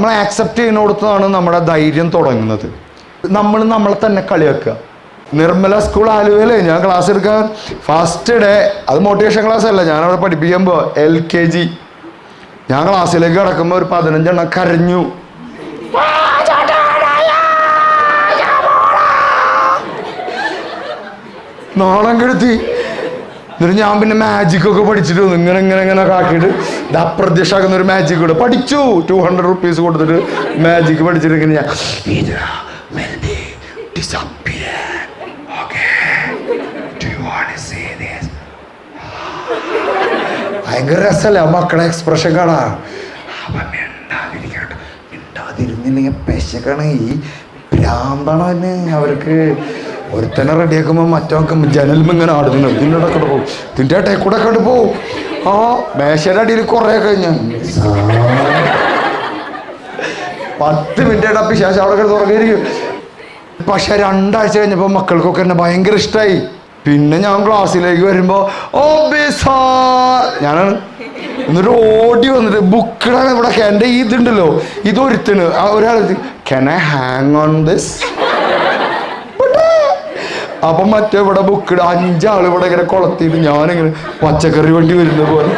നമ്മൾ ആക്സെപ്റ്റ് ചെയ്യുന്നിടത്താണ് നമ്മുടെ ധൈര്യം തുടങ്ങുന്നത്. നമ്മൾ നമ്മളെ തന്നെ കളിയാക്കുക. നിർമ്മല സ്കൂൾ ആലുവയിലെ ഞാൻ ക്ലാസ് എടുക്കാൻ ഫസ്റ്റ് ഡേ, അത് മോട്ടിവേഷൻ ക്ലാസ് അല്ല, ഞാനവിടെ പഠിപ്പിക്കുമ്പോൾ LKG, ഞാൻ ക്ലാസ്സിലേക്ക് കിടക്കുമ്പോൾ ഒരു 15 എണ്ണം കരഞ്ഞു. നാളം കെടുത്തി. എന്നിട്ട് ഞാൻ പിന്നെ മാജിക്കൊക്കെ പഠിച്ചിട്ട് വന്നു. ഇങ്ങനെ ഇങ്ങനെ ഇങ്ങനെ കാക്കിയിട്ട് ഇത് അപ്രത്യക്ഷമാക്കുന്ന ഒരു മാജിക് കൂടെ പഠിച്ചു. 200 rupees കൊടുത്തിട്ട് മാജിക് പഠിച്ചിട്ട് ഇങ്ങനെ ഞാൻ ഭയങ്കര രസമല്ലേ ആ മക്കളെ എക്സ്പ്രഷൻ കാണാ. മിണ്ടാതിരുന്നില്ലെങ്കിൽ പെശക്കാണ്. ഈ ഭ്രാന്താണ് തന്നെ അവർക്ക്. ഒരുത്തനെ റെഡിയാക്കുമ്പോൾ മറ്റൊക്കെ ജനലും ഇങ്ങനെ ആടുന്നു. ഇതിൻ്റെ ഇടക്കൂടെ പോകും, ഇതിൻ്റെ ഇടയിൽ കൂടെ ഒക്കെ പോവും. ആ മേശയുടെ അടിയിൽ കുറേ കഴിഞ്ഞ 10 മിനിറ്റ് പിശാച് അവിടെ കിടന്ന് ഉറങ്ങിയിരിക്കും. പക്ഷെ 2 ആഴ്ച കഴിഞ്ഞപ്പോൾ മക്കൾക്കൊക്കെ എന്നെ ഭയങ്കര ഇഷ്ടമായി. പിന്നെ ഞാൻ ക്ലാസ്സിലേക്ക് വരുമ്പോൾ ഞാനാണ്. എന്നിട്ട് ഓടി വന്നിട്ട് ബുക്കിടാൻ ഇവിടെ എൻ്റെ ഇതുണ്ടല്ലോ, ഇതൊരുത്തണ് ഒരാൾ can I hang on this? അപ്പം മറ്റേ ഇവിടെ ബുക്കിട 5 ആൾ ഇവിടെ ഇങ്ങനെ കൊളത്തിയിട്ട് ഞാനിങ്ങനെ പച്ചക്കറി വണ്ടി വരുന്ന പോലെ